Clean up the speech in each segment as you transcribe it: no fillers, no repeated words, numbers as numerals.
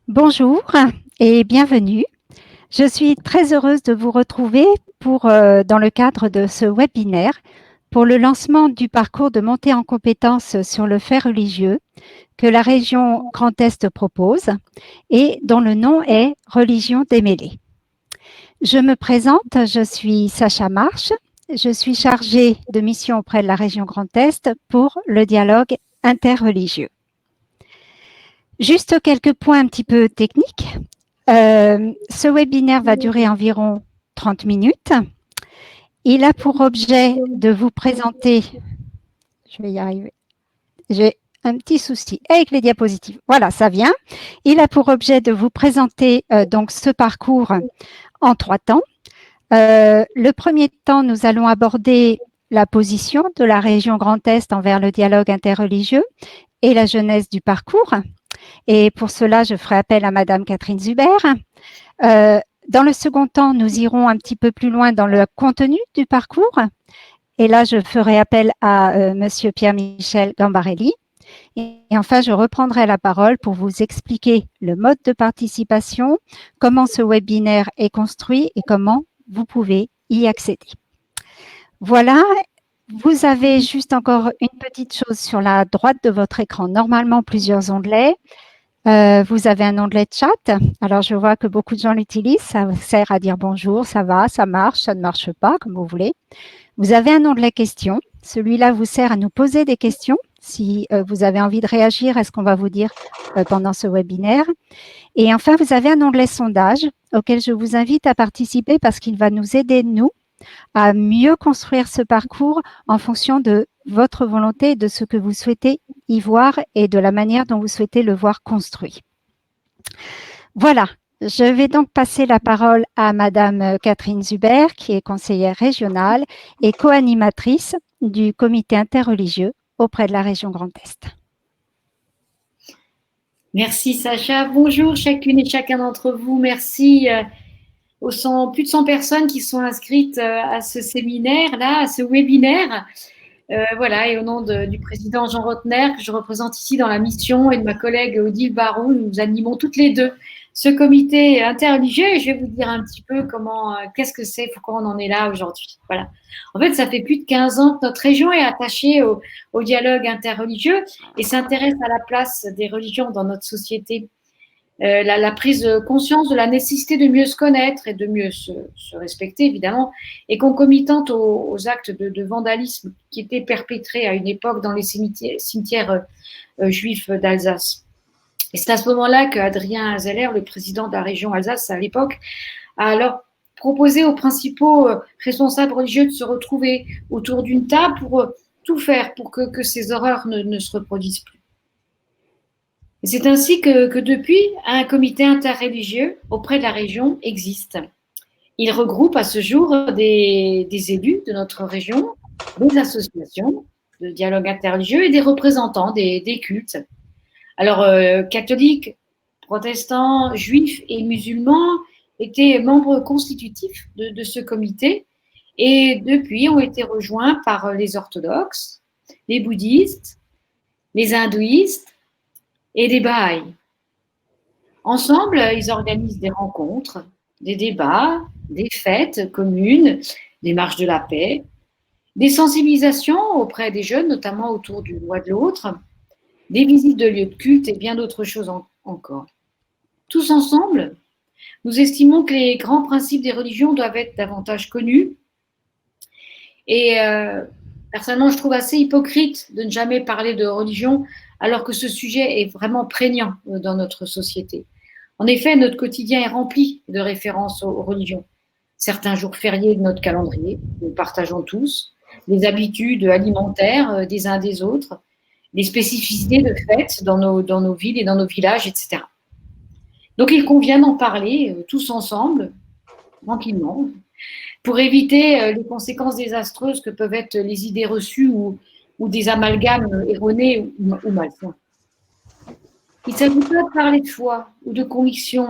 Bonjour et bienvenue. Je suis très heureuse de vous retrouver dans le cadre de ce webinaire pour le lancement du parcours de montée en compétences sur le fait religieux que la région Grand Est propose et dont le nom est Religion démêlée. Je me présente, je suis Sacha Marche, je suis chargée de mission auprès de la région Grand Est pour le dialogue interreligieux. Juste quelques points un petit peu techniques. Ce webinaire va durer environ 30 minutes. Il a pour objet de vous présenter, je vais y arriver, j'ai un petit souci avec les diapositives. Voilà, ça vient. Il a pour objet de vous présenter donc ce parcours en 3 temps. Le premier temps, nous allons aborder la position de la région Grand Est envers le dialogue interreligieux et la genèse du parcours. Et pour cela, je ferai appel à Madame Catherine Zuber. Dans le second temps, nous irons un petit peu plus loin dans le contenu du parcours. Et là, je ferai appel à Monsieur Pierre-Michel Gambarelli. Et enfin, je reprendrai la parole pour vous expliquer le mode de participation, comment ce webinaire est construit et comment vous pouvez y accéder. Voilà, vous avez juste encore une petite chose sur la droite de votre écran, normalement plusieurs onglets. Vous avez un onglet de chat. Alors, je vois que beaucoup de gens l'utilisent. Ça sert à dire bonjour, ça va, ça marche, ça ne marche pas, comme vous voulez. Vous avez un onglet questions. Celui-là vous sert à nous poser des questions si vous avez envie de réagir à ce qu'on va vous dire pendant ce webinaire. Et enfin, vous avez un onglet sondage auquel je vous invite à participer parce qu'il va nous aider, nous, à mieux construire ce parcours en fonction de votre volonté, de ce que vous souhaitez y voir et de la manière dont vous souhaitez le voir construit. Voilà, je vais donc passer la parole à Madame Catherine Zuber, qui est conseillère régionale et co-animatrice du comité interreligieux auprès de la région Grand Est. Merci Sacha. Bonjour chacune et chacun d'entre vous. Merci aux plus de 100 personnes qui sont inscrites à ce séminaire-là, à ce webinaire. Voilà, et au nom du président Jean Rotner, que je représente ici dans la mission, et de ma collègue Odile Barou, nous animons toutes les deux ce comité interreligieux. Et je vais vous dire un petit peu qu'est-ce que c'est, pourquoi on en est là aujourd'hui. Voilà. En fait, ça fait plus de 15 ans que notre région est attachée au dialogue interreligieux et s'intéresse à la place des religions dans notre société. La prise de conscience de la nécessité de mieux se connaître et de mieux se respecter, évidemment, est concomitante aux actes de vandalisme qui étaient perpétrés à une époque dans les cimetières juifs d'Alsace. Et c'est à ce moment-là qu'Adrien Zeller, le président de la région Alsace à l'époque, a alors proposé aux principaux responsables religieux de se retrouver autour d'une table pour tout faire pour que ces horreurs ne se reproduisent plus. Et c'est ainsi que depuis, un comité interreligieux auprès de la région existe. Il regroupe à ce jour des élus de notre région, des associations de dialogue interreligieux et des représentants des cultes. Alors, catholiques, protestants, juifs et musulmans étaient membres constitutifs de ce comité et depuis ont été rejoints par les orthodoxes, les bouddhistes, les hindouistes et les baha'is. Ensemble, ils organisent des rencontres, des débats, des fêtes communes, des marches de la paix, des sensibilisations auprès des jeunes, notamment autour du droit de l'autre, des visites de lieux de culte et bien d'autres choses encore. Tous ensemble, nous estimons que les grands principes des religions doivent être davantage connus. Et personnellement, je trouve assez hypocrite de ne jamais parler de religion alors que ce sujet est vraiment prégnant dans notre société. En effet, notre quotidien est rempli de références aux religions. Certains jours fériés de notre calendrier, nous partageons tous, les habitudes alimentaires des uns des autres, les spécificités de fêtes dans nos villes et dans nos villages, etc. Donc il convient d'en parler tous ensemble, tranquillement, pour éviter les conséquences désastreuses que peuvent être les idées reçues ou des amalgames erronés ou malsains. Il ne s'agit pas de parler de foi ou de conviction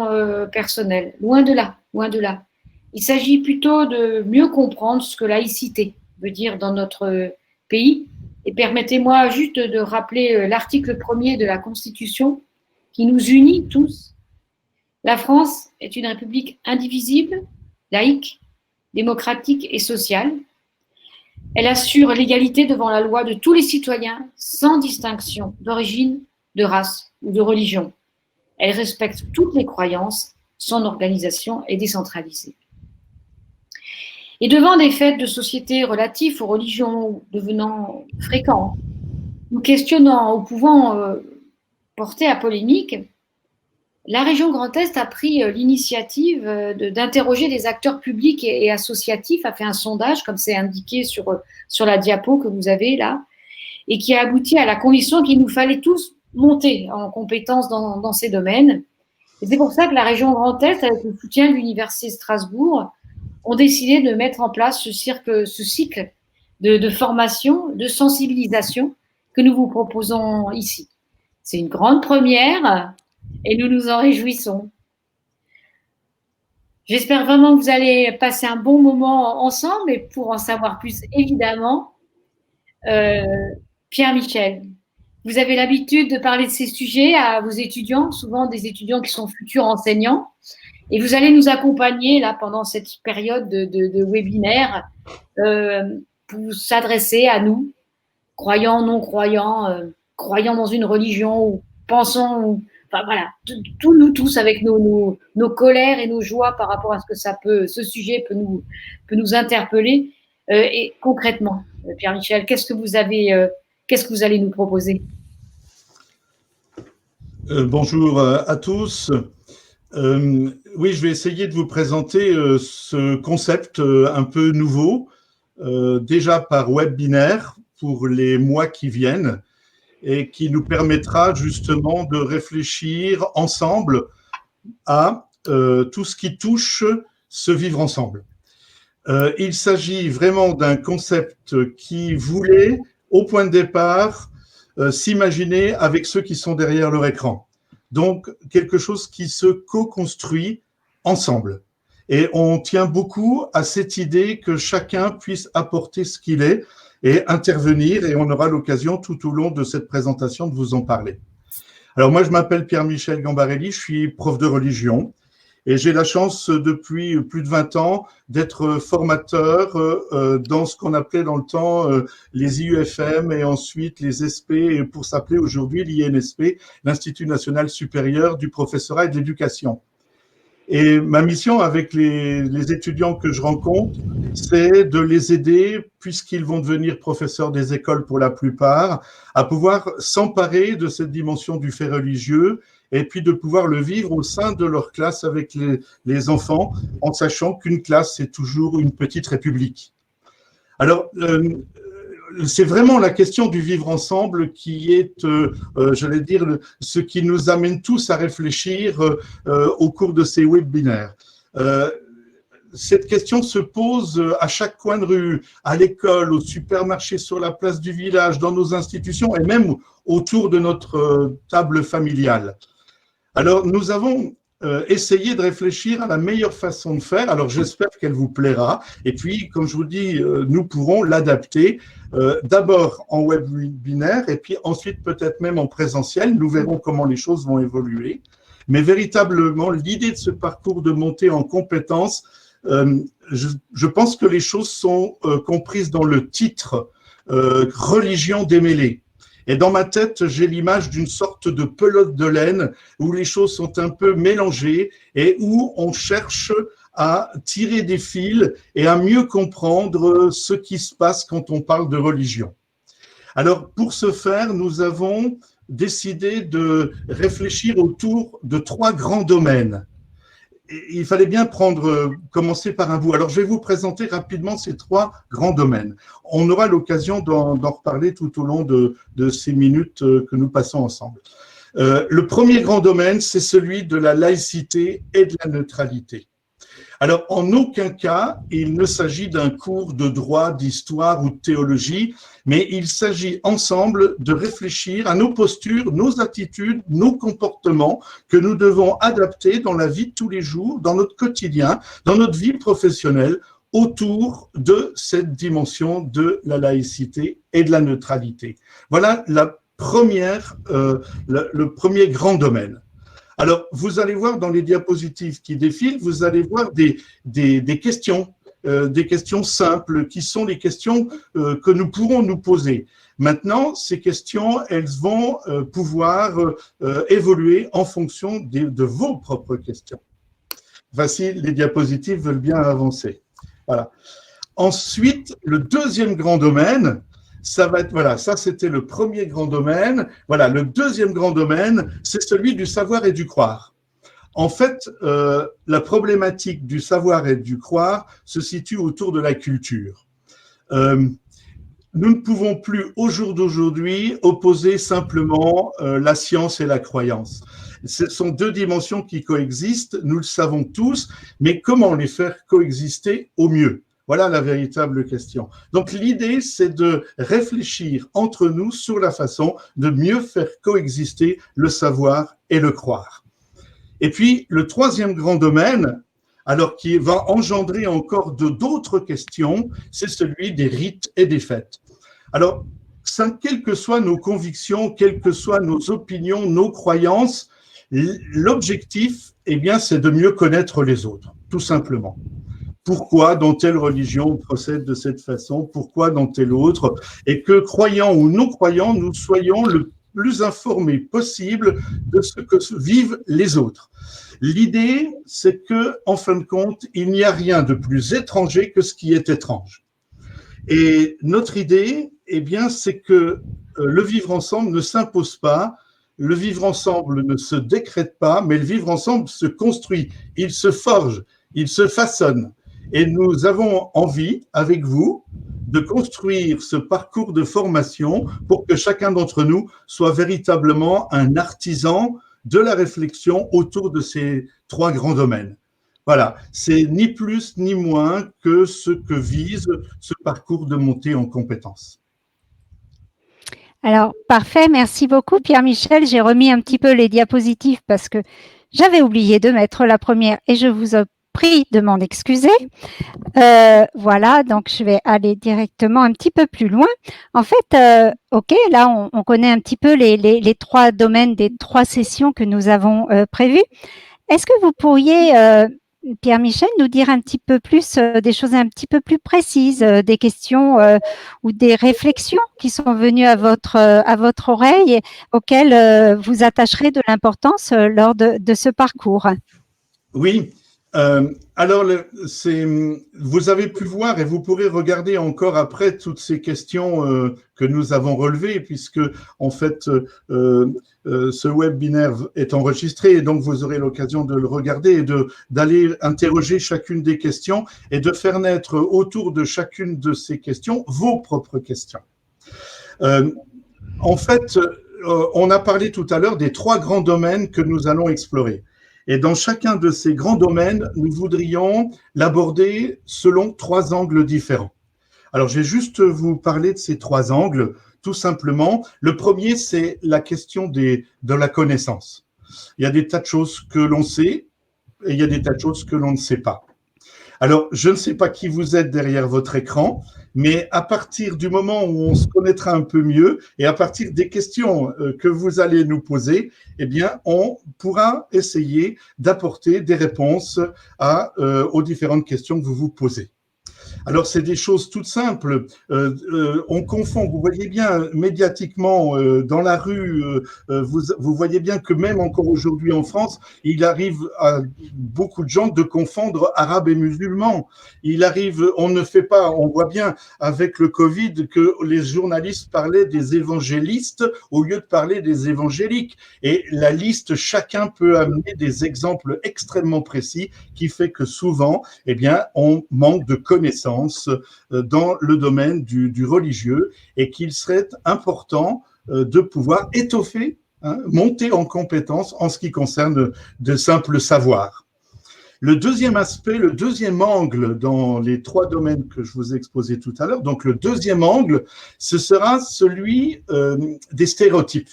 personnelle, loin de là, loin de là. Il s'agit plutôt de mieux comprendre ce que laïcité veut dire dans notre pays. Et permettez-moi juste de rappeler l'article 1er de la Constitution qui nous unit tous La France est une république indivisible, laïque, démocratique et sociale. Elle assure l'égalité devant la loi de tous les citoyens, sans distinction d'origine, de race ou de religion. Elle respecte toutes les croyances. Son organisation est décentralisée. Et devant des faits de société relatifs aux religions devenant fréquents, nous questionnant ou pouvant porter à polémique, la région Grand Est a pris l'initiative d'interroger des acteurs publics et associatifs, a fait un sondage, comme c'est indiqué sur la diapo que vous avez là, et qui a abouti à la conviction qu'il nous fallait tous monter en compétences dans ces domaines. Et c'est pour ça que la région Grand Est, avec le soutien de l'Université de Strasbourg, ont décidé de mettre en place ce cycle de formation, de sensibilisation que nous vous proposons ici. C'est une grande première et nous nous en réjouissons. J'espère vraiment que vous allez passer un bon moment ensemble et pour en savoir plus, évidemment, Pierre-Michel, vous avez l'habitude de parler de ces sujets à vos étudiants, souvent des étudiants qui sont futurs enseignants, et vous allez nous accompagner là pendant cette période de webinaire pour s'adresser à nous, croyants, non-croyants, croyants dans une religion ou pensant, enfin voilà, nous tous avec nos colères et nos joies par rapport à ce que ce sujet peut nous interpeller. Et concrètement, Pierre-Michel, qu'est-ce que vous allez nous proposer? Bonjour à tous. Oui, je vais essayer de vous présenter ce concept un peu nouveau, déjà par webinaire pour les mois qui viennent et qui nous permettra justement de réfléchir ensemble à tout ce qui touche ce vivre ensemble. Il s'agit vraiment d'un concept qui voulait, au point de départ, s'imaginer avec ceux qui sont derrière leur écran. Donc, quelque chose qui se co-construit ensemble. Et on tient beaucoup à cette idée que chacun puisse apporter ce qu'il est et intervenir, et on aura l'occasion tout au long de cette présentation de vous en parler. Alors moi, je m'appelle Pierre-Michel Gambarelli, je suis prof de religion, et j'ai la chance depuis plus de 20 ans d'être formateur dans ce qu'on appelait dans le temps les IUFM et ensuite les SP, pour s'appeler aujourd'hui l'INSP, l'Institut national supérieur du professorat et de l'éducation. Et ma mission avec les étudiants que je rencontre, c'est de les aider, puisqu'ils vont devenir professeurs des écoles pour la plupart, à pouvoir s'emparer de cette dimension du fait religieux et puis de pouvoir le vivre au sein de leur classe avec les enfants, en sachant qu'une classe, c'est toujours une petite république. Alors, c'est vraiment la question du vivre ensemble qui est, j'allais dire, ce qui nous amène tous à réfléchir au cours de ces webinaires. Cette question se pose à chaque coin de rue, à l'école, au supermarché, sur la place du village, dans nos institutions et même autour de notre table familiale. Alors, nous avons essayé de réfléchir à la meilleure façon de faire. Alors, j'espère qu'elle vous plaira. Et puis, comme je vous dis, nous pourrons l'adapter d'abord en webinaire et puis ensuite peut-être même en présentiel. Nous verrons comment les choses vont évoluer. Mais véritablement, l'idée de ce parcours de montée en compétences, je pense que les choses sont comprises dans le titre Religion démêlée. Et dans ma tête, j'ai l'image d'une sorte de pelote de laine où les choses sont un peu mélangées et où on cherche à tirer des fils et à mieux comprendre ce qui se passe quand on parle de religion. Alors, pour ce faire, nous avons décidé de réfléchir autour de 3 grands domaines. Il fallait bien commencer par un bout. Alors, je vais vous présenter rapidement ces 3 grands domaines. On aura l'occasion d'en reparler tout au long de ces minutes que nous passons ensemble. Le premier grand domaine, c'est celui de la laïcité et de la neutralité. Alors, en aucun cas, il ne s'agit d'un cours de droit, d'histoire ou de théologie, mais il s'agit ensemble de réfléchir à nos postures, nos attitudes, nos comportements que nous devons adapter dans la vie de tous les jours, dans notre quotidien, dans notre vie professionnelle, autour de cette dimension de la laïcité et de la neutralité. Voilà le premier grand domaine. Alors, vous allez voir dans les diapositives qui défilent, vous allez voir des questions simples, qui sont les questions que nous pourrons nous poser. Maintenant, ces questions, elles vont pouvoir évoluer en fonction de vos propres questions. Voici, les diapositives veulent bien avancer. Voilà. Ensuite, le deuxième grand domaine, ça va être, voilà, ça c'était le premier grand domaine. Voilà, le deuxième grand domaine, c'est celui du savoir et du croire. En fait, la problématique du savoir et du croire se situe autour de la culture. Nous ne pouvons plus, au jour d'aujourd'hui, opposer simplement la science et la croyance. Ce sont deux dimensions qui coexistent, nous le savons tous, mais comment les faire coexister au mieux? Voilà la véritable question. Donc l'idée, c'est de réfléchir entre nous sur la façon de mieux faire coexister le savoir et le croire. Et puis, le troisième grand domaine, alors qui va engendrer encore d'autres questions, c'est celui des rites et des fêtes. Alors, quelles que soient nos convictions, quelles que soient nos opinions, nos croyances, l'objectif, eh bien, c'est de mieux connaître les autres, tout simplement. Pourquoi dans telle religion on procède de cette façon, pourquoi dans telle autre, et que, croyants ou non croyants, nous soyons le plus informés possible de ce que vivent les autres. L'idée, c'est que, en fin de compte, il n'y a rien de plus étranger que ce qui est étrange. Et notre idée, eh bien, c'est que le vivre ensemble ne s'impose pas, le vivre ensemble ne se décrète pas, mais le vivre ensemble se construit, il se forge, il se façonne. Et nous avons envie, avec vous, de construire ce parcours de formation pour que chacun d'entre nous soit véritablement un artisan de la réflexion autour de ces trois grands domaines. Voilà, c'est ni plus ni moins que ce que vise ce parcours de montée en compétences. Alors, parfait, merci beaucoup Pierre-Michel. J'ai remis un petit peu les diapositives parce que j'avais oublié de mettre la première et je vous prie de m'en excuser. Voilà, donc je vais aller directement un petit peu plus loin. En fait, ok, là on connaît un petit peu les trois domaines des trois sessions que nous avons prévues. Est-ce que vous pourriez, Pierre-Michel, nous dire un petit peu plus des choses un petit peu plus précises, des questions ou des réflexions qui sont venues à votre oreille et auxquelles vous attacherez de l'importance lors de ce parcours? Oui. Alors, vous avez pu voir et vous pourrez regarder encore après toutes ces questions que nous avons relevées, puisque en fait, ce webinaire est enregistré et donc vous aurez l'occasion de le regarder et d'aller interroger chacune des questions et de faire naître autour de chacune de ces questions vos propres questions. En fait, on a parlé tout à l'heure des trois grands domaines que nous allons explorer. Et dans chacun de ces grands domaines, nous voudrions l'aborder selon trois angles différents. Alors, je vais juste vous parler de ces trois angles, tout simplement. Le premier, c'est la question de la connaissance. Il y a des tas de choses que l'on sait et il y a des tas de choses que l'on ne sait pas. Alors, je ne sais pas qui vous êtes derrière votre écran, mais à partir du moment où on se connaîtra un peu mieux et à partir des questions que vous allez nous poser, eh bien, on pourra essayer d'apporter des réponses aux différentes questions que vous vous posez. Alors, c'est des choses toutes simples. On confond, vous voyez bien, médiatiquement, dans la rue, vous voyez bien que même encore aujourd'hui en France, il arrive à beaucoup de gens de confondre arabes et musulmans. Il arrive, on ne fait pas, on voit bien avec le Covid que les journalistes parlaient des évangélistes au lieu de parler des évangéliques. Et la liste, chacun peut amener des exemples extrêmement précis qui fait que souvent, eh bien, on manque de connaissances dans le domaine du religieux et qu'il serait important de pouvoir étoffer, monter en compétence en ce qui concerne de simples savoirs. Le deuxième aspect, le deuxième angle dans les trois domaines que je vous ai exposés tout à l'heure, donc le deuxième angle, ce sera celui des stéréotypes.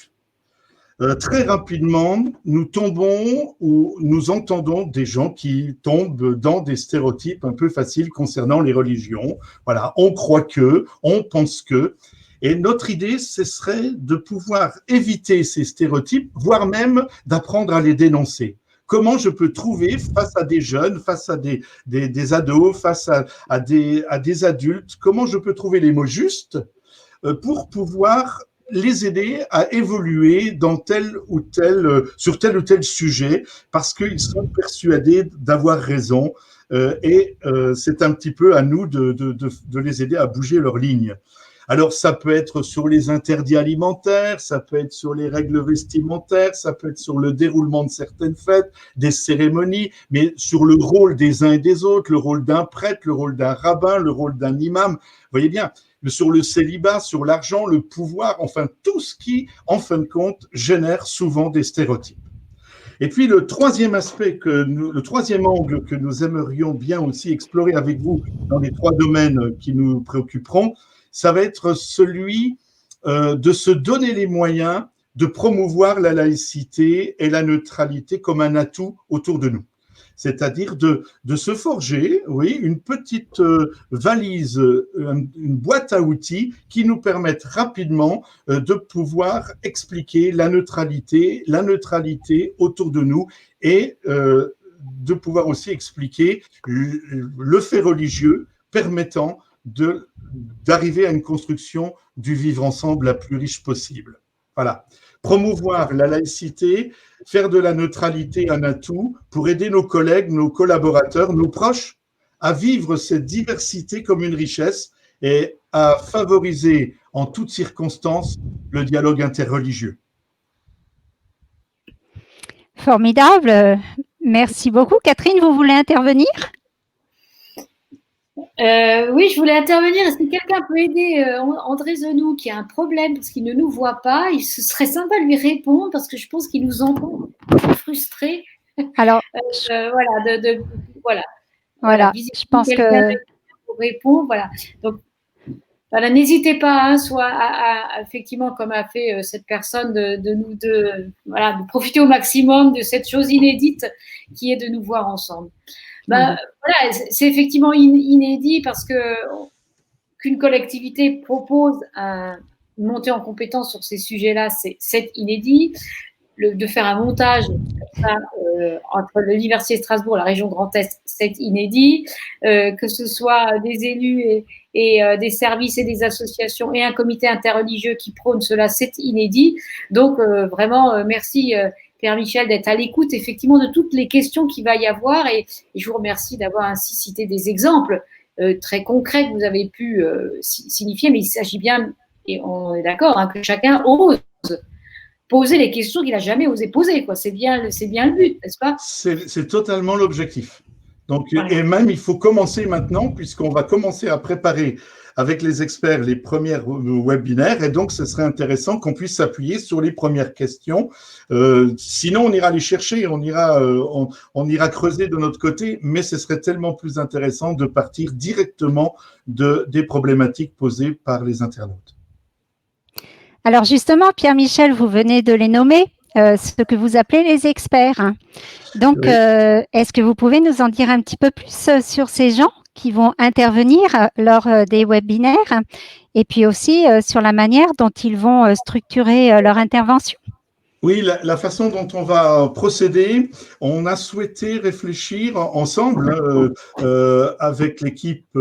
Très rapidement, nous tombons ou nous entendons des gens qui tombent dans des stéréotypes un peu faciles concernant les religions. Voilà, on croit que, on pense que. Et notre idée, ce serait de pouvoir éviter ces stéréotypes, voire même d'apprendre à les dénoncer. Comment je peux trouver face à des jeunes, face à des ados, face à des adultes, comment je peux trouver les mots justes pour pouvoir les aider à évoluer dans sur tel ou tel sujet, parce qu'ils sont persuadés d'avoir raison. Et c'est un petit peu à nous de les aider à bouger leur ligne. Alors, ça peut être sur les interdits alimentaires, ça peut être sur les règles vestimentaires, ça peut être sur le déroulement de certaines fêtes, des cérémonies, mais sur le rôle des uns et des autres, le rôle d'un prêtre, le rôle d'un rabbin, le rôle d'un imam. Vous voyez bien, sur le célibat, sur l'argent, le pouvoir, enfin, tout ce qui, en fin de compte, génère souvent des stéréotypes. Et puis, le troisième angle que nous aimerions bien aussi explorer avec vous dans les 3 domaines qui nous préoccuperont, ça va être celui de se donner les moyens de promouvoir la laïcité et la neutralité comme un atout autour de nous. C'est-à-dire de se forger, oui, une petite valise, une boîte à outils qui nous permettent rapidement de pouvoir expliquer la neutralité autour de nous et de pouvoir aussi expliquer le fait religieux permettant d'arriver à une construction du vivre ensemble la plus riche possible. Voilà. Promouvoir la laïcité, faire de la neutralité un atout pour aider nos collègues, nos collaborateurs, nos proches à vivre cette diversité comme une richesse et à favoriser en toutes circonstances le dialogue interreligieux. Formidable. Merci beaucoup. Catherine, vous voulez intervenir ? Oui, je voulais intervenir. Est-ce que quelqu'un peut aider André Zenou qui a un problème parce qu'il ne nous voit pas? Il se serait sympa de lui répondre parce que je pense qu'il nous entend frustré. Alors, voilà. Je pense que pour répondre, voilà. Donc, voilà, n'hésitez pas, hein, soit effectivement, comme a fait cette personne, de profiter au maximum de cette chose inédite qui est de nous voir ensemble. Voilà, c'est effectivement inédit parce qu'une collectivité propose une montée en compétence sur ces sujets-là, c'est inédit. De faire un montage comme ça, entre l'Université de Strasbourg et la région Grand Est, c'est inédit. Que ce soit des élus et des services et des associations et un comité interreligieux qui prône cela, c'est inédit. Donc, vraiment, merci Pierre-Michel d'être à l'écoute, effectivement, de toutes les questions qu'il va y avoir. Et je vous remercie d'avoir ainsi cité des exemples très concrets que vous avez pu signifier. Mais il s'agit bien, et on est d'accord, hein, que chacun ose poser les questions qu'il n'a jamais osé poser, quoi. C'est bien le but, n'est-ce pas? C'est totalement l'objectif. Donc, voilà. Et même, il faut commencer maintenant, puisqu'on va commencer à préparer avec les experts les premiers webinaires, et donc ce serait intéressant qu'on puisse s'appuyer sur les premières questions. Sinon, on ira les chercher, on ira creuser de notre côté, mais ce serait tellement plus intéressant de partir directement des problématiques posées par les internautes. Alors justement, Pierre-Michel, vous venez de les nommer, ce que vous appelez les experts. Donc, oui. Est-ce que vous pouvez nous en dire un petit peu plus sur ces gens qui vont intervenir lors des webinaires et puis aussi sur la manière dont ils vont structurer leur intervention? Oui, la façon dont on va procéder, on a souhaité réfléchir ensemble avec l'équipe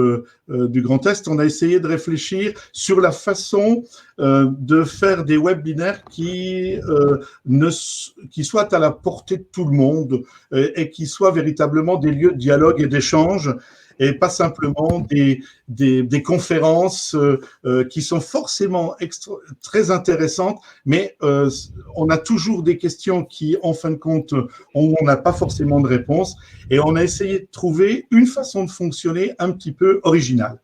du Grand Est. On a essayé de réfléchir sur la façon de faire des webinaires qui soient à la portée de tout le monde et qui soient véritablement des lieux de dialogue et d'échange, et pas simplement des conférences qui sont forcément très intéressantes, mais on a toujours des questions qui, en fin de compte, on n'a pas forcément de réponse, et on a essayé de trouver une façon de fonctionner un petit peu originale.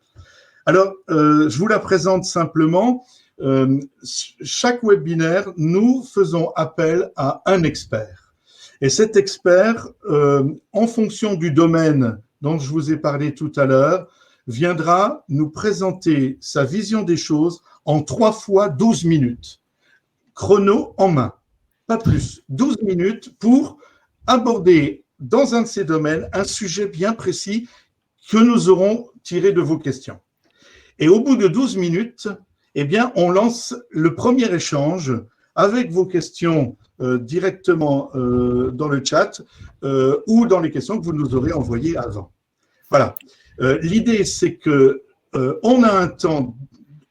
Alors, je vous la présente simplement. Chaque webinaire, nous faisons appel à un expert. Et cet expert, en fonction du domaine dont je vous ai parlé tout à l'heure, viendra nous présenter sa vision des choses en 3 fois 12 minutes. Chrono en main, pas plus. 12 minutes pour aborder dans un de ces domaines un sujet bien précis que nous aurons tiré de vos questions. Et au bout de 12 minutes, eh bien, on lance le premier échange avec vos questions directement dans le chat ou dans les questions que vous nous aurez envoyées avant. Voilà. L'idée, c'est que on a un temps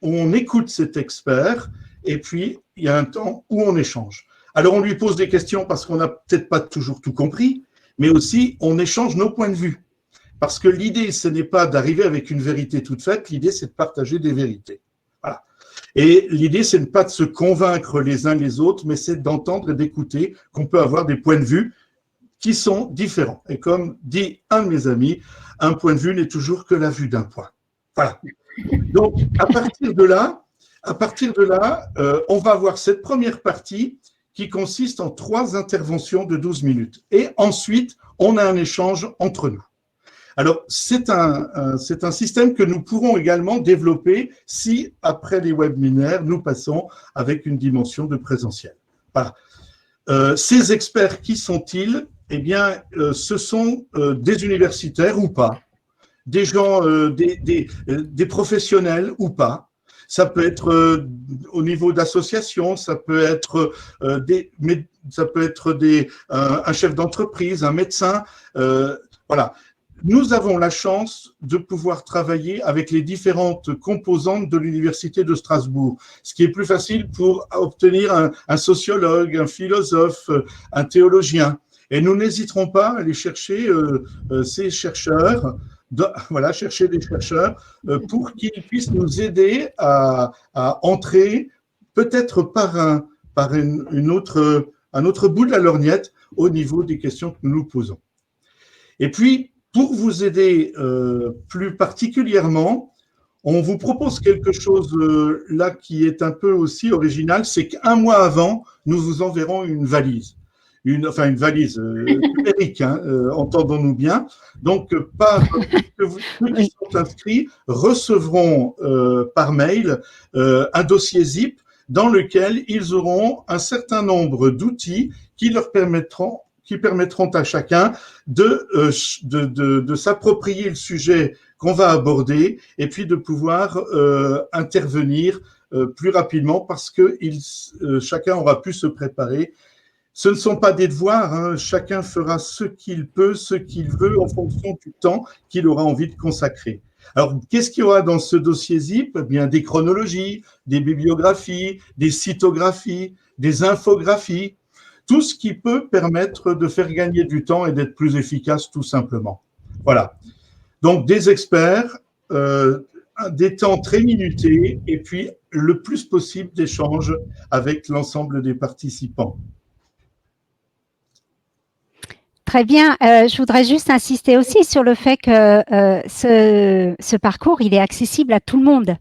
où on écoute cet expert et puis il y a un temps où on échange. Alors, on lui pose des questions parce qu'on n'a peut-être pas toujours tout compris, mais aussi on échange nos points de vue. Parce que l'idée, ce n'est pas d'arriver avec une vérité toute faite, l'idée, c'est de partager des vérités. Voilà. Et l'idée, c'est pas de se convaincre les uns les autres, mais c'est d'entendre et d'écouter qu'on peut avoir des points de vue qui sont différents. Et comme dit un de mes amis, un point de vue n'est toujours que la vue d'un point. Voilà. Donc, à partir de là, on va avoir cette première partie qui consiste en 3 interventions de 12 minutes. Et ensuite, on a un échange entre nous. Alors, c'est un système que nous pourrons également développer si, après les webinaires, nous passons avec une dimension de présentiel. Voilà. Ces experts, qui sont-ils? Eh bien, ce sont des universitaires ou pas, des gens, des professionnels ou pas. Ça peut être au niveau d'associations, ça peut être un chef d'entreprise, un médecin. Voilà. Nous avons la chance de pouvoir travailler avec les différentes composantes de l'Université de Strasbourg, ce qui est plus facile pour obtenir un sociologue, un philosophe, un théologien. Et nous n'hésiterons pas à aller chercher ces chercheurs, chercher des chercheurs pour qu'ils puissent nous aider à entrer peut-être par un autre bout de la lorgnette au niveau des questions que nous nous posons. Et puis, pour vous aider plus particulièrement, on vous propose quelque chose là qui est un peu aussi original, c'est qu'un mois avant, nous vous enverrons une valise. Une valise numérique, hein, entendons-nous bien. Donc, ceux qui sont inscrits recevront par mail un dossier zip dans lequel ils auront un certain nombre d'outils qui leur permettront à chacun de s'approprier le sujet qu'on va aborder et puis de pouvoir intervenir plus rapidement parce que chacun aura pu se préparer. Ce ne sont pas des devoirs, hein. Chacun fera ce qu'il peut, ce qu'il veut en fonction du temps qu'il aura envie de consacrer. Alors, qu'est-ce qu'il y aura dans ce dossier zip? Eh bien, des chronologies, des bibliographies, des cytographies, des infographies, tout ce qui peut permettre de faire gagner du temps et d'être plus efficace, tout simplement. Voilà. Donc, des experts, des temps très minutés et puis le plus possible d'échanges avec l'ensemble des participants. Très bien. Je voudrais juste insister aussi sur le fait que ce parcours, il est accessible à tout le monde.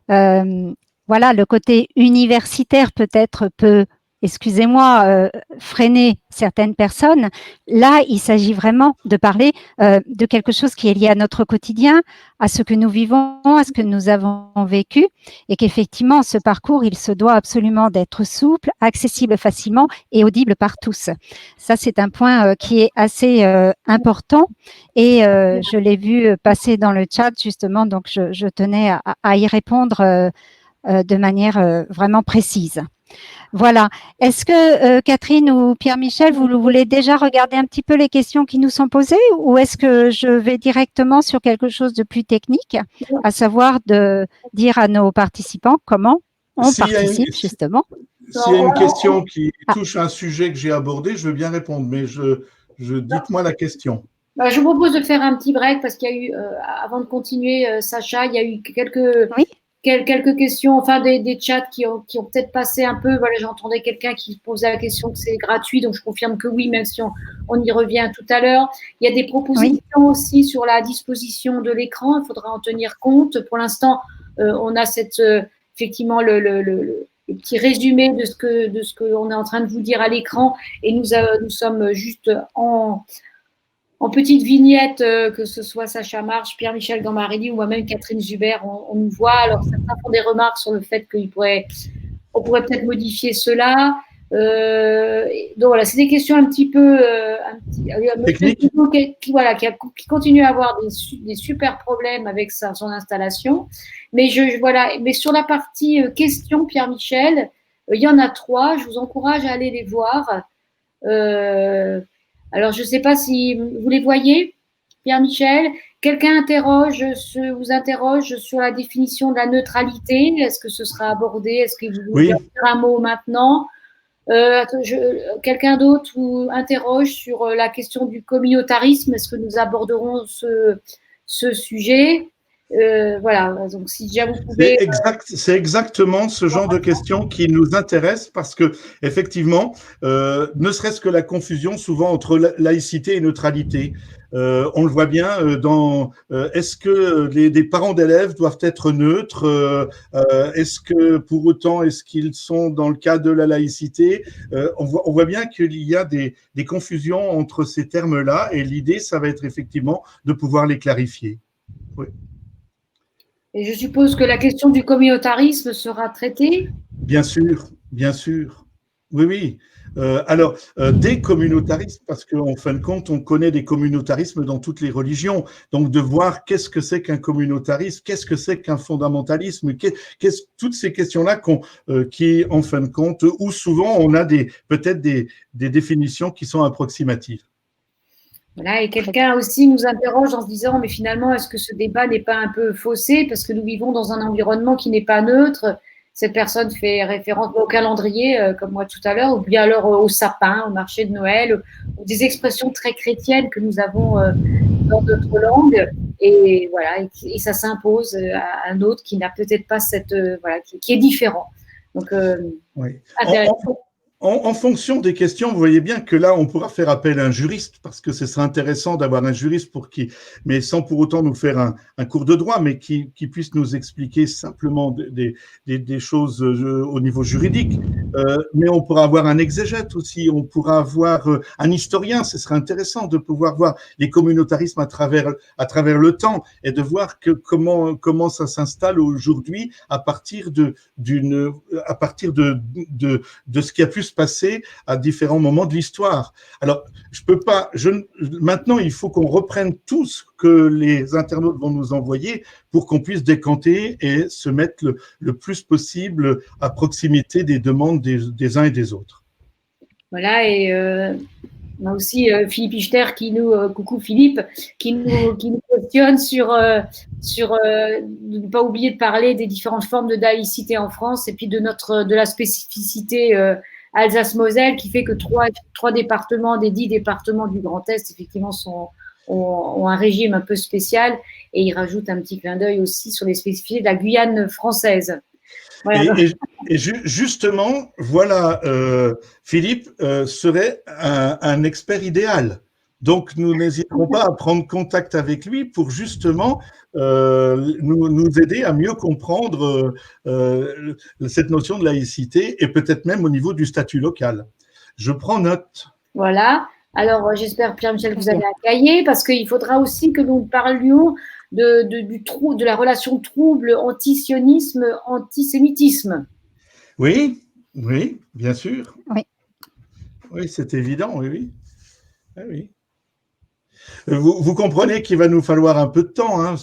Voilà, le côté universitaire peut-être peut, excusez-moi, freiner certaines personnes. Là, il s'agit vraiment de parler de quelque chose qui est lié à notre quotidien, à ce que nous vivons, à ce que nous avons vécu, et qu'effectivement, ce parcours, il se doit absolument d'être souple, accessible facilement et audible par tous. Ça, c'est un point qui est assez important, et je l'ai vu passer dans le chat, justement, donc je tenais à y répondre de manière vraiment précise. Voilà. Est-ce que Catherine ou Pierre-Michel, vous voulez déjà regarder un petit peu les questions qui nous sont posées ou est-ce que je vais directement sur quelque chose de plus technique, à savoir de dire à nos participants comment on participe justement? S'il y a une question qui touche un sujet que j'ai abordé, je veux bien répondre, mais dites-moi la question. Je vous propose de faire un petit break parce qu'il y a eu, avant de continuer, Sacha, il y a eu quelques questions, enfin des chats qui ont peut-être passé un peu. Voilà, j'entendais quelqu'un qui posait la question que c'est gratuit, donc je confirme que oui, même si on y revient tout à l'heure. Il y a des propositions aussi sur la disposition de l'écran, il faudra en tenir compte. Pour l'instant, on a effectivement le petit résumé de ce que on est en train de vous dire à l'écran, et nous sommes juste en petite vignette, que ce soit Sacha Marche, Pierre-Michel Gambarelli ou moi-même Catherine Zuber, on nous voit. Alors, certains font des remarques sur le fait qu'on pourrait peut-être modifier cela. Donc voilà, c'est des questions un petit peu Technique. Qui continue à avoir des super problèmes avec son installation. Mais mais sur la partie questions, Pierre-Michel, il y en a 3. Je vous encourage à aller les voir. Alors, je ne sais pas si vous les voyez, Pierre-Michel. Quelqu'un vous interroge sur la définition de la neutralité. Est-ce que ce sera abordé? Est-ce que vous voulez dire un mot maintenant? Quelqu'un d'autre vous interroge sur la question du communautarisme. Est-ce que nous aborderons ce sujet? Voilà, donc si déjà vous pouvez… C'est exactement ce genre de questions qui nous intéresse parce que, effectivement, ne serait-ce que la confusion souvent entre laïcité et neutralité. On le voit bien est-ce que les parents d'élèves doivent être neutres? Est-ce que pour autant, est-ce qu'ils sont dans le cas de la laïcité? On voit bien qu'il y a des confusions entre ces termes-là et l'idée, ça va être effectivement de pouvoir les clarifier. Oui. Et je suppose que la question du communautarisme sera traitée? Bien sûr, bien sûr. Oui, oui. Des communautarismes, parce qu'en fin de compte, on connaît des communautarismes dans toutes les religions. Donc, de voir qu'est-ce que c'est qu'un communautarisme, qu'est-ce que c'est qu'un fondamentalisme, toutes ces questions-là qui, en fin de compte, où souvent on a peut-être des définitions qui sont approximatives. Voilà, et quelqu'un aussi nous interroge en se disant, mais finalement, est-ce que ce débat n'est pas un peu faussé parce que nous vivons dans un environnement qui n'est pas neutre? Cette personne fait référence au calendrier, comme moi tout à l'heure, ou bien alors au sapin, au marché de Noël, ou des expressions très chrétiennes que nous avons dans notre langue. Et voilà, et ça s'impose à un autre qui n'a peut-être pas qui est différent. Donc, oui. En fonction des questions, vous voyez bien que là, on pourra faire appel à un juriste parce que ce serait intéressant d'avoir un juriste mais sans pour autant nous faire un cours de droit, mais qui puisse nous expliquer simplement des choses au niveau juridique. Mais on pourra avoir un exégète aussi, on pourra avoir un historien. Ce serait intéressant de pouvoir voir les communautarismes à travers le temps et de voir comment ça s'installe aujourd'hui à partir de ce qui a pu se passer à différents moments de l'histoire. Alors, maintenant, il faut qu'on reprenne tout ce que les internautes vont nous envoyer pour qu'on puisse décanter et se mettre le plus possible à proximité des demandes des uns et des autres. Voilà, et on a aussi Philippe Ichter coucou Philippe, qui nous questionne sur de ne pas oublier de parler des différentes formes de laïcité en France et puis de la spécificité Alsace-Moselle qui fait que trois départements des 10 départements du Grand Est effectivement ont un régime un peu spécial, et il rajoute un petit clin d'œil aussi sur les spécificités de la Guyane française. Voilà. Et justement, voilà, Philippe serait un expert idéal. Donc, nous n'hésiterons pas à prendre contact avec lui pour justement nous aider à mieux comprendre cette notion de laïcité et peut-être même au niveau du statut local. Je prends note. Voilà. Alors, j'espère, Pierre-Michel, que vous avez un cahier parce qu'il faudra aussi que nous parlions de la relation trouble antisionisme, antisémitisme. Oui, bien sûr. Oui, oui, c'est évident, oui. Oui. Vous comprenez qu'il va nous falloir un peu de temps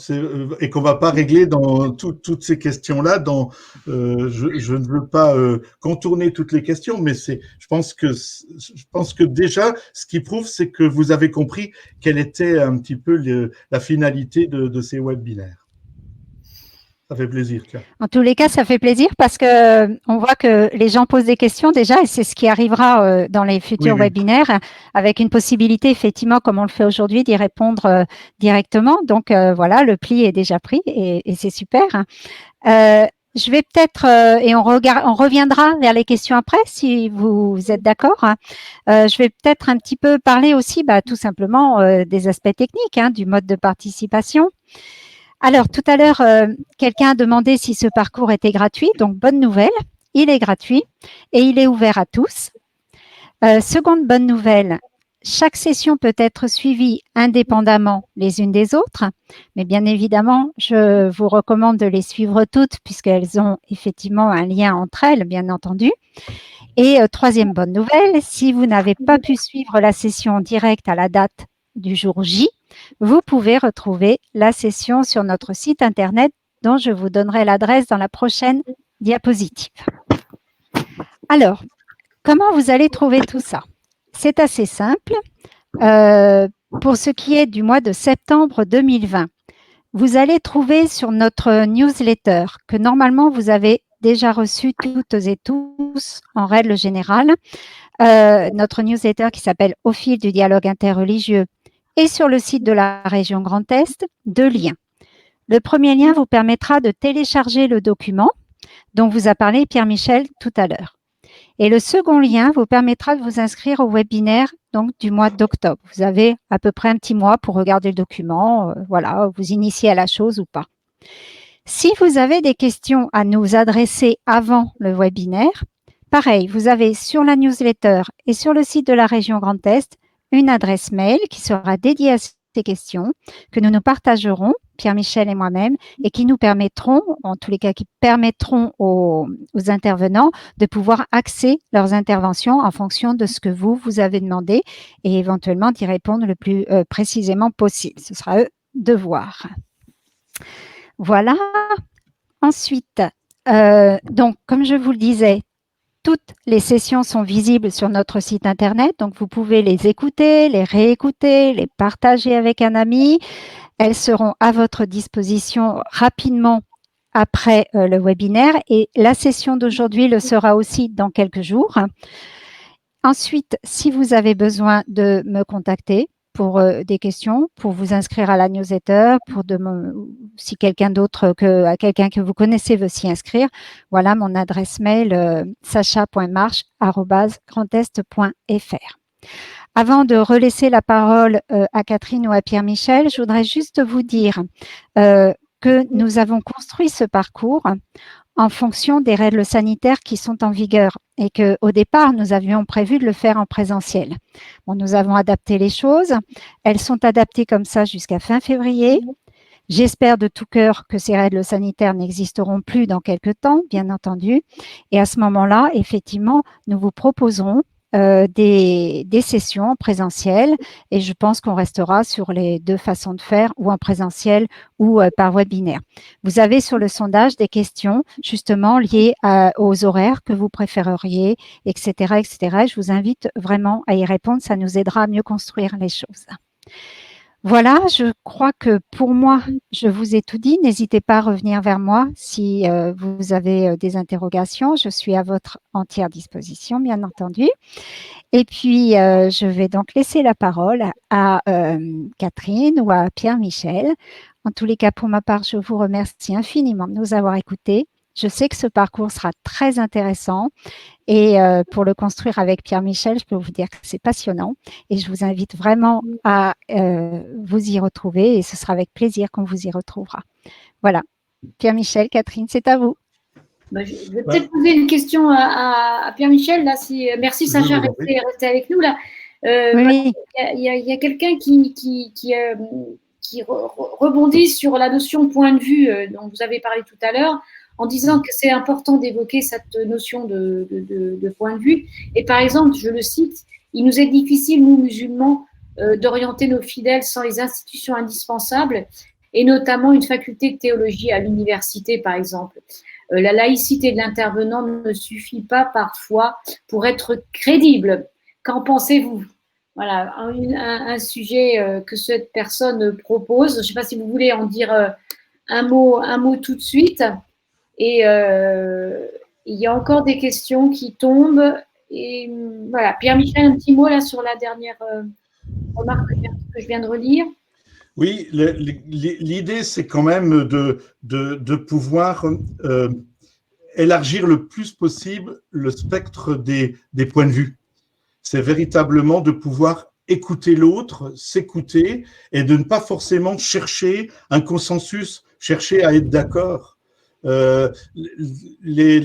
et qu'on ne va pas régler dans toutes ces questions-là. Je ne veux pas contourner toutes les questions, mais je pense que déjà, ce qui prouve, c'est que vous avez compris quelle était un petit peu la finalité de ces webinaires. Ça fait plaisir, Claire. En tous les cas, ça fait plaisir parce que on voit que les gens posent des questions déjà, et c'est ce qui arrivera dans les futurs webinaires, avec une possibilité, effectivement, comme on le fait aujourd'hui, d'y répondre directement. Donc voilà, le pli est déjà pris et c'est super. Je vais peut-être, et on reviendra vers les questions après, si vous êtes d'accord. Je vais peut-être un petit peu parler aussi, tout simplement, des aspects techniques, du mode de participation. Alors, tout à l'heure, quelqu'un a demandé si ce parcours était gratuit. Donc, bonne nouvelle, il est gratuit et il est ouvert à tous. Seconde bonne nouvelle, chaque session peut être suivie indépendamment les unes des autres, mais bien évidemment, je vous recommande de les suivre toutes puisqu'elles ont effectivement un lien entre elles, bien entendu. Et troisième bonne nouvelle, si vous n'avez pas pu suivre la session en direct à la date du jour J, vous pouvez retrouver la session sur notre site internet dont je vous donnerai l'adresse dans la prochaine diapositive. Alors, comment vous allez trouver tout ça? C'est assez simple. Pour ce qui est du mois de septembre 2020, vous allez trouver sur notre newsletter que normalement vous avez déjà reçu toutes et tous en règle générale, notre newsletter qui s'appelle Au fil du dialogue interreligieux et sur le site de la région Grand Est, 2 liens. Le premier lien vous permettra de télécharger le document dont vous a parlé Pierre-Michel tout à l'heure. Et le second lien vous permettra de vous inscrire au webinaire donc, du mois d'octobre. Vous avez à peu près un petit mois pour regarder le document, voilà, vous initier à la chose ou pas. Si vous avez des questions à nous adresser avant le webinaire, pareil, vous avez sur la newsletter et sur le site de la région Grand Est une adresse mail qui sera dédiée à ces questions que nous partagerons, Pierre-Michel et moi-même, et qui nous permettront, en tous les cas qui permettront aux intervenants de pouvoir axer leurs interventions en fonction de ce que vous avez demandé et éventuellement d'y répondre le plus précisément possible. Ce sera à eux de voir. Voilà. Ensuite, donc, comme je vous le disais, toutes les sessions sont visibles sur notre site internet, donc vous pouvez les écouter, les réécouter, les partager avec un ami. Elles seront à votre disposition rapidement après le webinaire et la session d'aujourd'hui le sera aussi dans quelques jours. Ensuite, si vous avez besoin de me contacter pour des questions, pour vous inscrire à la newsletter, si quelqu'un d'autre quelqu'un que vous connaissez veut s'y inscrire, voilà mon adresse mail sacha.marche@grandest.fr. Avant de relaisser la parole à Catherine ou à Pierre-Michel, je voudrais juste vous dire que nous avons construit ce parcours en fonction des règles sanitaires qui sont en vigueur et qu'au départ, nous avions prévu de le faire en présentiel. Bon, nous avons adapté les choses. Elles sont adaptées comme ça jusqu'à fin février. J'espère de tout cœur que ces règles sanitaires n'existeront plus dans quelques temps, bien entendu. Et à ce moment-là, effectivement, nous vous proposerons des sessions en présentiel et je pense qu'on restera sur les 2 façons de faire, ou en présentiel ou par webinaire. Vous avez sur le sondage des questions justement liées aux horaires que vous préféreriez, etc., etc. Je vous invite vraiment à y répondre, ça nous aidera à mieux construire les choses. Voilà, je crois que pour moi, je vous ai tout dit. N'hésitez pas à revenir vers moi si vous avez des interrogations. Je suis à votre entière disposition, bien entendu. Et puis, je vais donc laisser la parole à Catherine ou à Pierre-Michel. En tous les cas, pour ma part, je vous remercie infiniment de nous avoir écoutés. Je sais que ce parcours sera très intéressant et pour le construire avec Pierre-Michel, je peux vous dire que c'est passionnant et je vous invite vraiment à vous y retrouver et ce sera avec plaisir qu'on vous y retrouvera. Voilà. Pierre-Michel, Catherine, c'est à vous. Je vais peut-être poser une question à Pierre-Michel. Là, merci Sacha, restez avec nous. Là. Oui. Il y a quelqu'un qui rebondit sur la notion point de vue dont vous avez parlé tout à l'heure, en disant que c'est important d'évoquer cette notion de point de vue. Et par exemple, je le cite, « Il nous est difficile, nous musulmans, d'orienter nos fidèles sans les institutions indispensables, et notamment une faculté de théologie à l'université, par exemple. La laïcité de l'intervenant ne suffit pas parfois pour être crédible. Qu'en pensez-vous » Voilà, un sujet que cette personne propose. Je ne sais pas si vous voulez en dire un mot tout de suite. Et il y a encore des questions qui tombent. Et voilà, Pierre-Michel, un petit mot là sur la dernière remarque que je viens de relire. Oui, l'idée, c'est quand même de pouvoir élargir le plus possible le spectre des points de vue. C'est véritablement de pouvoir écouter l'autre, s'écouter et de ne pas forcément chercher un consensus, chercher à être d'accord. les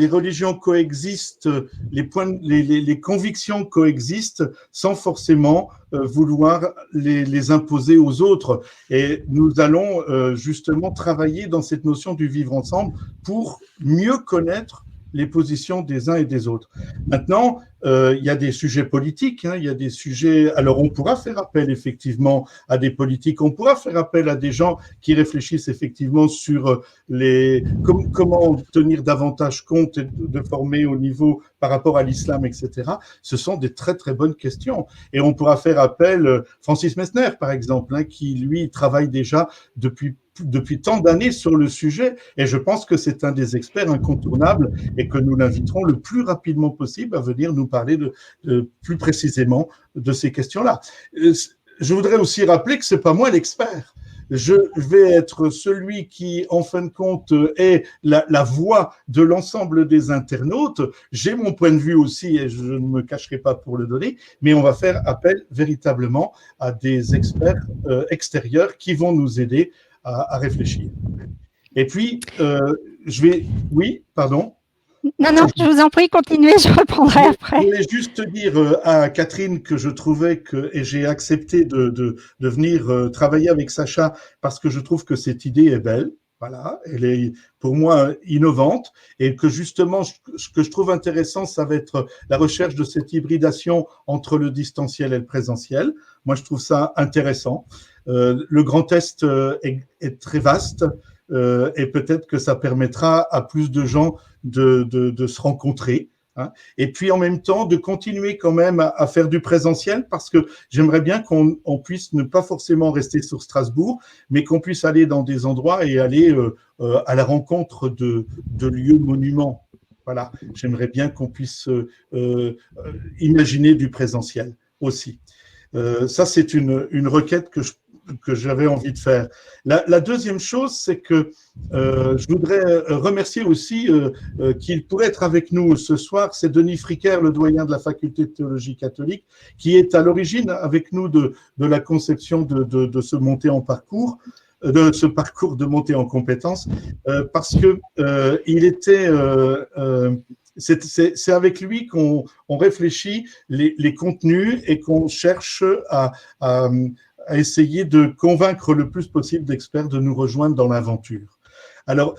religions coexistent, les convictions coexistent sans forcément vouloir les imposer aux autres. Et nous allons justement travailler dans cette notion du vivre ensemble pour mieux connaître les positions des uns et des autres. Maintenant, il y a des sujets politiques, il y a des sujets… Alors, on pourra faire appel effectivement à des politiques, on pourra faire appel à des gens qui réfléchissent effectivement sur comment tenir davantage compte de former au niveau par rapport à l'islam, etc. Ce sont des très, très bonnes questions. Et on pourra faire appel, Francis Messner, par exemple, qui, lui, travaille déjà depuis tant d'années sur le sujet, et je pense que c'est un des experts incontournables et que nous l'inviterons le plus rapidement possible à venir nous parler plus précisément de ces questions-là. Je voudrais aussi rappeler que c'est pas moi l'expert. Je vais être celui qui, en fin de compte, est la voix de l'ensemble des internautes. J'ai mon point de vue aussi et je ne me cacherai pas pour le donner, mais on va faire appel véritablement à des experts extérieurs qui vont nous aider à réfléchir. Et puis, Oui, pardon. Non, je vous en prie, continuez, je reprendrai après. Je voulais juste dire à Catherine que je trouvais et j'ai accepté de venir travailler avec Sacha parce que je trouve que cette idée est belle. Voilà, elle est pour moi innovante et que justement, ce que je trouve intéressant, ça va être la recherche de cette hybridation entre le distanciel et le présentiel. Moi, je trouve ça intéressant. Le Grand Est est très vaste et peut-être que ça permettra à plus de gens de se rencontrer. Et puis en même temps de continuer quand même à faire du présentiel parce que j'aimerais bien qu'on puisse ne pas forcément rester sur Strasbourg, mais qu'on puisse aller dans des endroits et aller à la rencontre de lieux monuments. Voilà, j'aimerais bien qu'on puisse imaginer du présentiel aussi. Ça, c'est une requête que j'avais envie de faire. La deuxième chose, c'est que je voudrais remercier aussi qu'il pourrait être avec nous ce soir, c'est Denis Fricker, le doyen de la faculté de théologie catholique, qui est à l'origine avec nous de la conception de ce montée en parcours, de ce parcours de montée en compétences, parce que il était… c'est avec lui qu'on réfléchit les contenus et qu'on cherche à essayer de convaincre le plus possible d'experts de nous rejoindre dans l'aventure. Alors,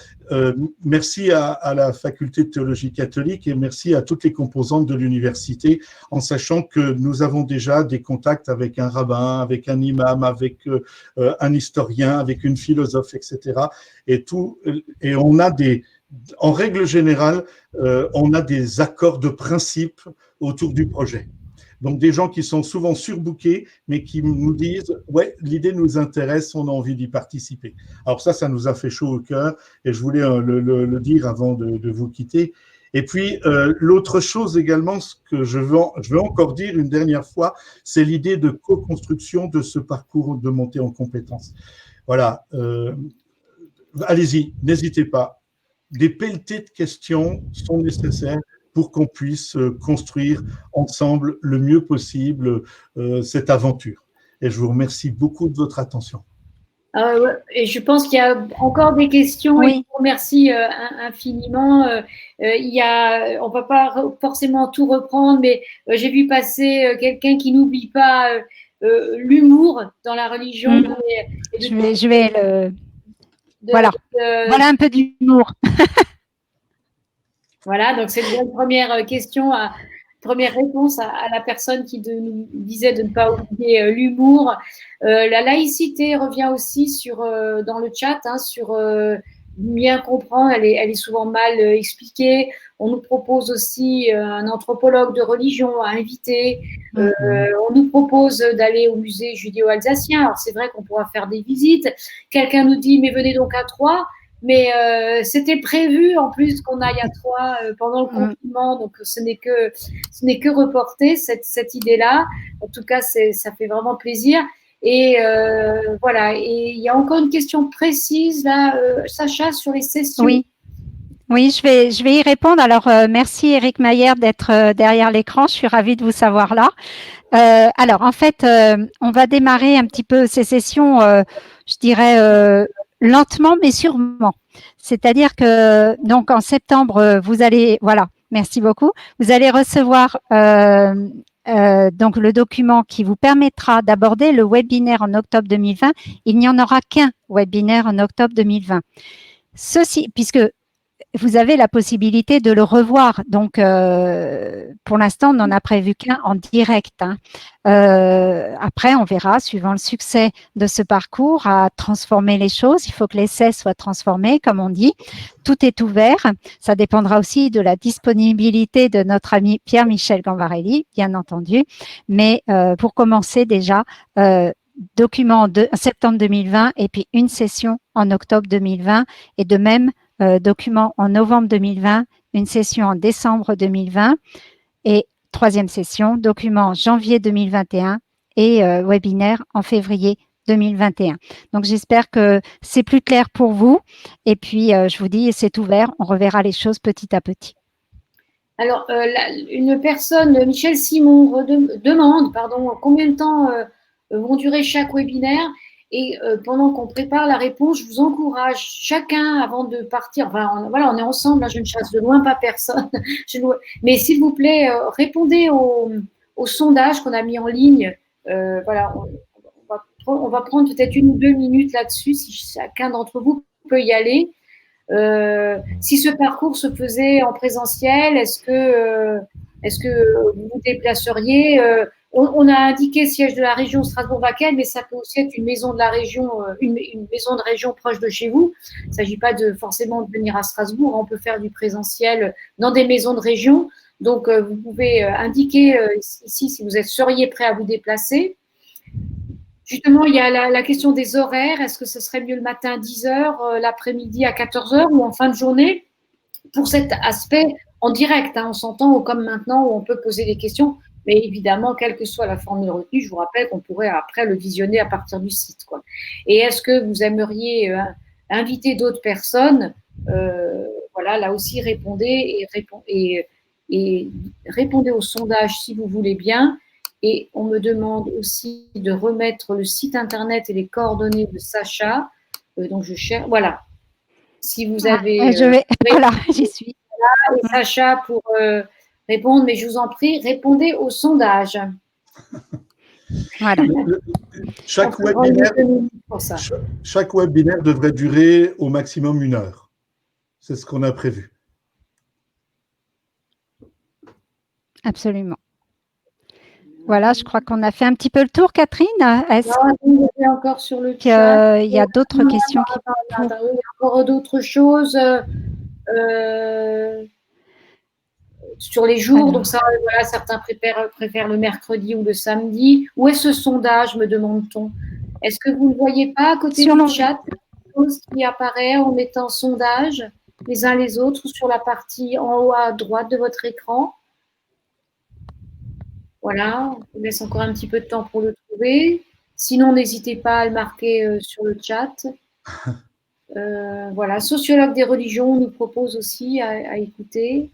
merci à la faculté de théologie catholique et merci à toutes les composantes de l'université, en sachant que nous avons déjà des contacts avec un rabbin, avec un imam, avec un historien, avec une philosophe, etc. Et on a en règle générale, on a des accords de principe autour du projet. Donc, des gens qui sont souvent surbookés, mais qui nous disent « Ouais, l'idée nous intéresse, on a envie d'y participer. » Alors ça nous a fait chaud au cœur et je voulais le dire avant de vous quitter. Et puis, l'autre chose également, ce que je veux encore dire une dernière fois, c'est l'idée de co-construction de ce parcours de montée en compétences. Voilà, allez-y, n'hésitez pas. Des pelletées de questions sont nécessaires pour qu'on puisse construire ensemble le mieux possible cette aventure. Et je vous remercie beaucoup de votre attention. Et je pense qu'il y a encore des questions. Oui. Et je vous remercie infiniment. On ne va pas forcément tout reprendre, mais j'ai vu passer quelqu'un qui n'oublie pas l'humour dans la religion. Je vais le… Voilà un peu d'humour. Voilà, donc c'est une première question, première réponse à la personne qui nous disait de ne pas oublier l'humour. La laïcité revient aussi dans le chat, sur bien comprendre, elle est souvent mal expliquée. On nous propose aussi un anthropologue de religion à inviter. On nous propose d'aller au musée judéo-alsacien. Alors c'est vrai qu'on pourra faire des visites. Quelqu'un nous dit, mais venez donc à Troyes. Mais c'était prévu en plus qu'on aille à Troyes pendant le confinement, donc ce n'est que reporté cette idée-là. En tout cas, ça fait vraiment plaisir. Et voilà. Et il y a encore une question précise là, Sacha, sur les sessions. Oui, je vais y répondre. Alors, merci Eric Mayer d'être derrière l'écran. Je suis ravie de vous savoir là. Alors, en fait, on va démarrer un petit peu ces sessions, je dirais, lentement mais sûrement. C'est-à-dire que donc en septembre, vous allez, voilà, merci beaucoup, vous allez recevoir donc le document qui vous permettra d'aborder le webinaire en octobre 2020. Il n'y en aura qu'un webinaire en octobre 2020. Ceci, puisque vous avez la possibilité de le revoir. Donc, pour l'instant, on n'en a prévu qu'un en direct. Hein. Après, on verra, suivant le succès de ce parcours, à transformer les choses. Il faut que l'essai soit transformé, comme on dit. Tout est ouvert. Ça dépendra aussi de la disponibilité de notre ami Pierre-Michel Gambarelli, bien entendu. Mais pour commencer déjà, document de septembre 2020 et puis une session en octobre 2020 et de même document en novembre 2020, une session en décembre 2020 et troisième session, document en janvier 2021 et webinaire en février 2021. Donc, j'espère que c'est plus clair pour vous. Et puis, je vous dis, c'est ouvert. On reverra les choses petit à petit. Alors, une personne, Michel Simon, demande combien de temps vont durer chaque webinaire. Et pendant qu'on prépare la réponse, je vous encourage chacun avant de partir. Enfin, voilà, on est ensemble, là, je ne chasse de loin pas personne. Mais s'il vous plaît, répondez au sondage qu'on a mis en ligne. Voilà, on va prendre peut-être 1 ou 2 minutes là-dessus, si chacun d'entre vous peut y aller. Si ce parcours se faisait en présentiel, est-ce que vous vous déplaceriez on a indiqué siège de la région Strasbourg-Vaquenne, mais ça peut aussi être une maison de la région, une maison de région proche de chez vous. Il ne s'agit pas forcément de venir à Strasbourg. On peut faire du présentiel dans des maisons de région. Donc, vous pouvez indiquer ici si vous seriez prêt à vous déplacer. Justement, il y a la question des horaires. Est-ce que ce serait mieux le matin à 10h, l'après-midi à 14h ou en fin de journée? Pour cet aspect en direct, hein, on s'entend comme maintenant où on peut poser des questions. Mais évidemment, quelle que soit la formule retenue, je vous rappelle qu'on pourrait après le visionner à partir du site, quoi. Et est-ce que vous aimeriez inviter d'autres personnes? Voilà, là aussi, répondez et répondez au sondage si vous voulez bien. Et on me demande aussi de remettre le site internet et les coordonnées de Sacha. Donc, je cherche. Voilà. Si vous avez. Voilà, j'y suis. Et Sacha pour répondre, mais je vous en prie, répondez au sondage. Voilà. Chaque webinaire devrait durer au maximum 1 heure. C'est ce qu'on a prévu. Absolument. Voilà, je crois qu'on a fait un petit peu le tour, Catherine. Est-ce qu'il y a encore sur le chat? Il y a d'autres questions il y a encore d'autres choses sur les jours. Donc ça, voilà, certains préfèrent le mercredi ou le samedi. Où est ce sondage, me demande-t-on? Est-ce que vous ne voyez pas à côté du chat quelque chose qui apparaît en mettant sondage les uns les autres sur la partie en haut à droite de votre écran? Voilà, on vous laisse encore un petit peu de temps pour le trouver. Sinon, n'hésitez pas à le marquer sur le chat. Voilà, sociologue des religions, on nous propose aussi à écouter.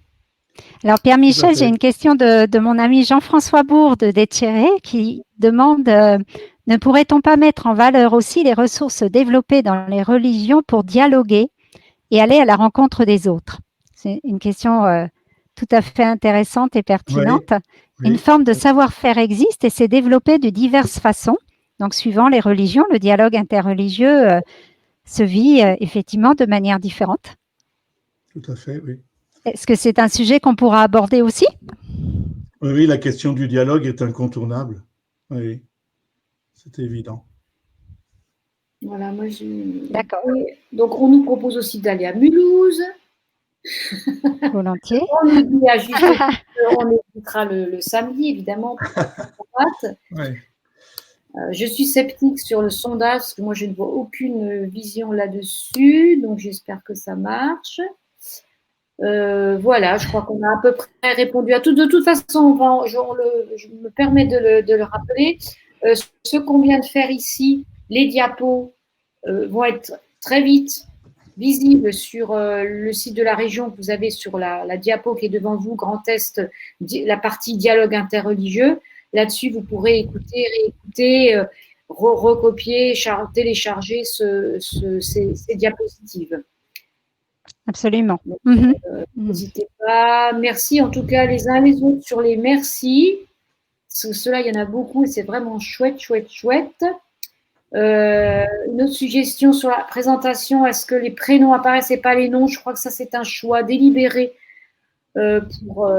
Alors, Pierre-Michel, j'ai une question de mon ami Jean-François Bourde d'Etchéré qui demande ne pourrait-on pas mettre en valeur aussi les ressources développées dans les religions pour dialoguer et aller à la rencontre des autres? C'est une question tout à fait intéressante et pertinente. Oui. Une forme de savoir-faire existe et s'est développée de diverses façons. Donc, suivant les religions, le dialogue interreligieux se vit effectivement de manière différente. Tout à fait, oui. Est-ce que c'est un sujet qu'on pourra aborder aussi? Oui, la question du dialogue est incontournable. Oui, c'est évident. Voilà, moi je... D'accord. Donc, on nous propose aussi d'aller à Mulhouse. Volontiers. On nous dit à juste on écoutera le samedi, évidemment. Ouais. Je suis sceptique sur le sondage parce que moi, je ne vois aucune vision là-dessus. Donc, j'espère que ça marche. Voilà, je crois qu'on a à peu près répondu à tout. De toute façon, je me permets de le rappeler. Ce qu'on vient de faire ici, les diapos vont être très vite visibles sur le site de la région que vous avez sur la diapo qui est devant vous, Grand Est, la partie dialogue interreligieux. Là-dessus, vous pourrez écouter, réécouter. recopier, télécharger ces diapositives. Absolument. N'hésitez pas. Merci en tout cas les uns les autres sur les merci. Cela, il y en a beaucoup et c'est vraiment chouette, chouette, chouette. Une autre suggestion sur la présentation, est-ce que les prénoms apparaissent et pas les noms? Je crois que ça, c'est un choix délibéré pour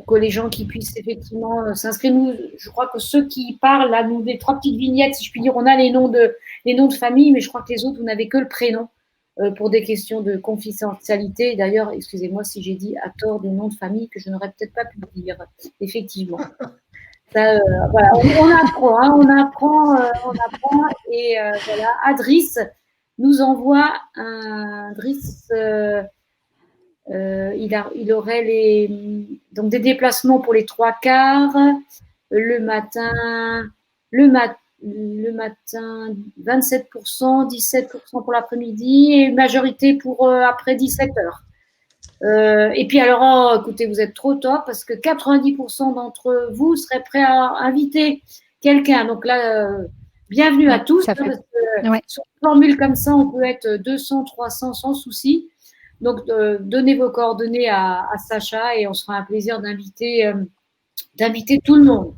que les gens qui puissent effectivement s'inscrire. Nous, je crois que ceux qui parlent, là, nous, des 3 petites vignettes, si je puis dire, on a les noms de famille, mais je crois que les autres, vous n'avez que le prénom pour des questions de confidentialité. D'ailleurs, excusez-moi si j'ai dit à tort des noms de famille que je n'aurais peut-être pas pu dire, effectivement. Ça, voilà, on apprend, hein, on apprend, et voilà, Adriss nous envoie il aurait donc des déplacements pour les 3/4 le matin 27%, 17% pour l'après-midi et majorité pour après 17h. Et puis alors, écoutez, vous êtes trop top parce que 90% d'entre vous seraient prêts à inviter quelqu'un. Donc là, bienvenue à tous. Parce que sur une formule comme ça, on peut être 200, 300 sans souci. Donc, donnez vos coordonnées à Sacha et on sera un plaisir d'inviter tout le monde.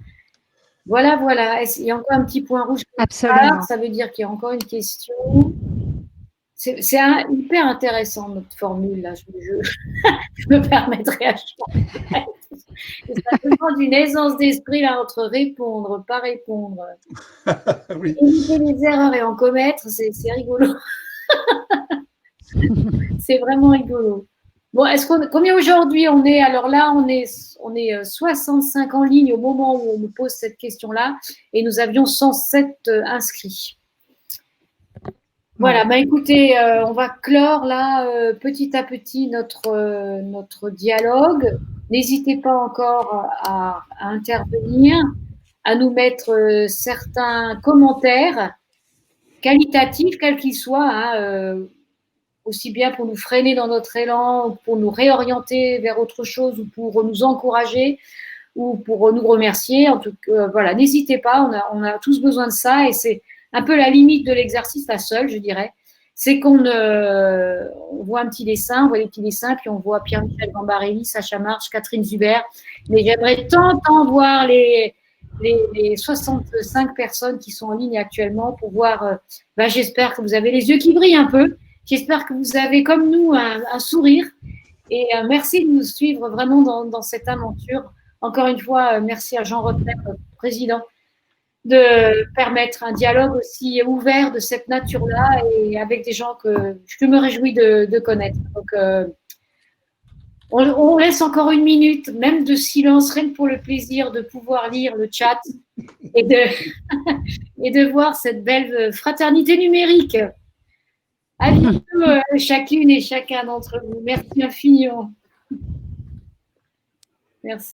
Voilà, voilà. Il y a encore un petit point rouge. Absolument. Ça veut dire qu'il y a encore une question. C'est hyper intéressant, notre formule, là. Je me permettrai à chaque. Ça demande une aisance d'esprit là, entre répondre, pas répondre. Oui. Éviter les erreurs et en commettre, c'est rigolo. C'est vraiment rigolo. Bon, combien aujourd'hui on est? Alors là, on est 65 en ligne au moment où on me pose cette question-là et nous avions 107 inscrits. Voilà, bah écoutez, on va clore là petit à petit notre dialogue. N'hésitez pas encore à intervenir, à nous mettre certains commentaires qualitatifs, quels qu'ils soient, hein, aussi bien pour nous freiner dans notre élan, pour nous réorienter vers autre chose, ou pour nous encourager, ou pour nous remercier. En tout cas, voilà, n'hésitez pas, on a tous besoin de ça, et c'est un peu la limite de l'exercice, la seule, je dirais. C'est qu'on voit un petit dessin, on voit les petits dessins, puis on voit Pierre-Michel Gambarelli, Sacha March, Catherine Zuber. Mais j'aimerais tant voir les 65 personnes qui sont en ligne actuellement pour voir. J'espère que vous avez les yeux qui brillent un peu. J'espère que vous avez, comme nous, un sourire. Et merci de nous suivre vraiment dans cette aventure. Encore une fois, merci à Jean Rotner, président, de permettre un dialogue aussi ouvert de cette nature-là et avec des gens que je me réjouis de connaître. Donc, on laisse encore une minute, même de silence, rien que pour le plaisir de pouvoir lire le chat et de voir cette belle fraternité numérique. À bientôt, chacune et chacun d'entre vous. Merci infiniment. Merci.